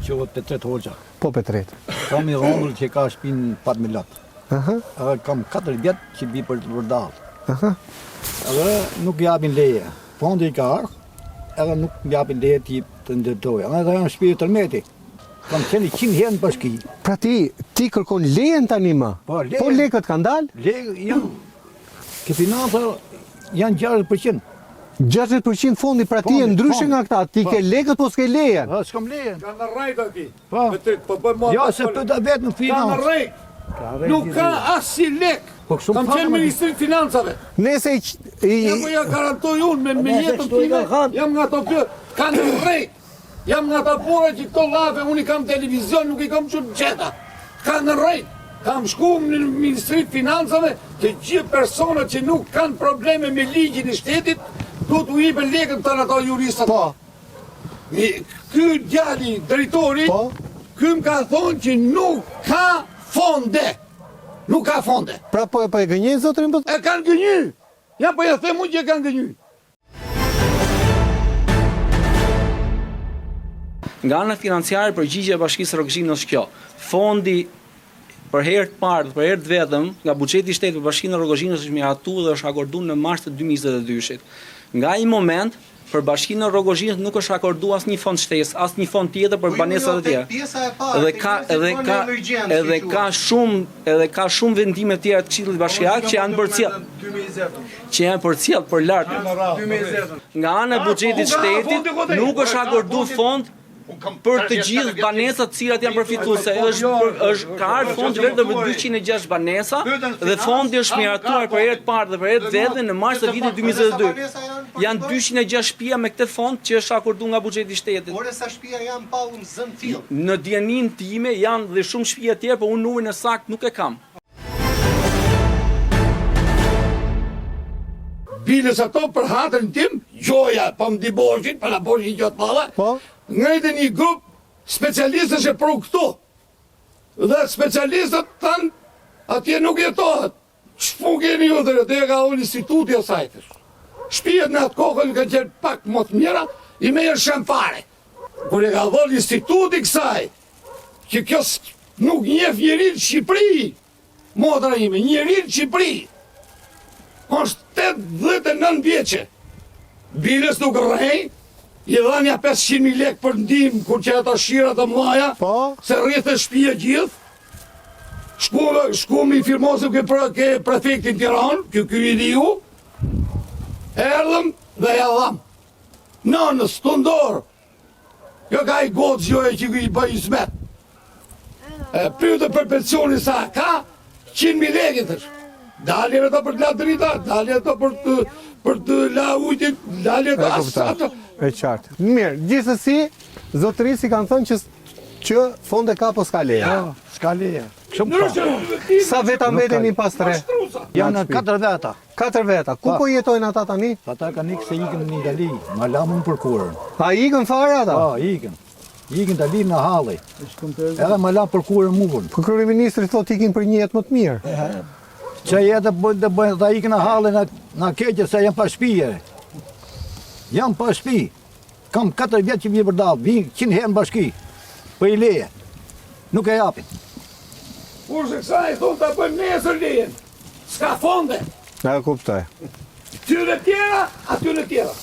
quhet Petret Hoxha. Po Petret. Kam i rëndur që ka shpinë pat me lot. Edhe kam 4 vjet që bi për të vërdall. Edhe nuk japin leje. Fondi ka ardhur, edhe nuk japin leje të ndërtoj. Edhe jam shtëpi tërmeti. Kam qenë 100 herë në bashki. Pra ti kërkon lejen tani më? Po lekët kanë dalë? Lekë janë, ke financa janë 60%. 60% fondi pra ti e ndryshe nga këta, ti ke lekët po s'ke lejen. S'kam lejen. Ka në rejt ati. Ja, se pëta vetë në Ka në financë. rejt. Nuk ka asi lek. Kam qenë Ministri Financave. Nese Jam ja garantoj unë me jetën time, jam nga të kjo, ka në rejt. Jam nga të pore që këto lafe, unë i kam televizion, nuk i kam qënë qeta. Ka në rejt. Kam shku në Ministri Financave të gjithë personat që nuk kanë probleme me ligjin e shtetit, do t'u i për lekën të në ato juristat. Po. Ky djali, drejtori, ky më ka thonë që nuk ka fonde. Nuk ka fonde. Pra po e gënjej zotrin? E kanë gënjy. Ja po ja them unë që e kanë gënjy. Nga ana financiare përgjigjja e Bashkisë Rrogëzhinës është kjo. Fondi për herë të parë, për herë të vetëm, nga buxheti i shtetit për Bashkinë e Rrogëzhinës është miratuar dhe është akorduar në mars të 2022-shit. Nga ai moment për Bashkinë e Rrogëzhinës nuk është akorduar asnjë fond shtesë, asnjë fond tjetër për banesat e tjera. Edhe ka shumë vendime të tjera të Këshillit Bashkiak që janë përcjell për lart. Nga ana e buxhetit të shtetit nuk është akorduar fond për të gjithë banesat të cilat janë përfituese. Është ka ardhur fondi vetëm për 206 banesa dhe fondi është miratuar për herë të parë dhe për herë të vetme në mars të vitit 2022. Janë 206 shtëpia me këtë fond që është akorduar nga buxheti i shtetit. Por sa shtëpia janë pa unë zën fill. Në dieninë time janë dhe shumë shtëpia tjera, por unë numrin e saktë nuk e kam. Bilës ato për hatën tim, gjoja, pa më di borgjin, pa la borgjin gjotë pala, ngajte një grup specialistës e pro këtu. Dhe specialistët tanë, atje nuk jetohet. Shpu keni ju dhe e ka unë instituti o sajtës. Shpijet në atë kohën ka qenë pak më të mjera, i me e shemfare. Kur e ka dhënë instituti kësaj, që kjo nuk njef njërin Shqipëri, motra ime, njërin Shqipëri. është 89 vjeqe. Bilës nuk rrej, i dhanja 500.000 lek për ndim, kur që ata shirat të mlaja, se rrithë shpije gjithë. Shku mi firmosëm ke prefektin Tiran, ky i liu, erdhëm dhe ja dham. Nënës, të ndorë, jo ka i godë zjoje që i bëj i smet. Pyte për pensioni sa ka, 100.000 lekit është. Dalje ato për të la drita, dalje ato për të la ujtit, dalje ato asato. E qartë. Mirë, gjithsesi, zotërisë i kanë thënë që fonde ka po s'ka leja. S'ka leja. Sa veta mbeteni pas 3? Janë 4 veta. 4 veta. Ku po jetojnë ata tani? Ata kanë ikë se ikën në Itali, ma lamën për kurën. A ikën fare ata? Po, ikën. Ikën të linë në halli. Edhe ma lamë për kurën muvën. Po kryeministri thot ikin për një jetë më të mirë. Që jetë të bëjnë të ikë në halë në keqë se jam pa shpije. Jam pa shpi. Kam 4 vjetë që vje përdalë, vinë 100 herë në bashki. Për i leje. Nuk e japin. Kurse kësa i thonë të bëjmë nesër lejen. S'ka fonde. E kuptoj. Tyre tjera, atyre tjera.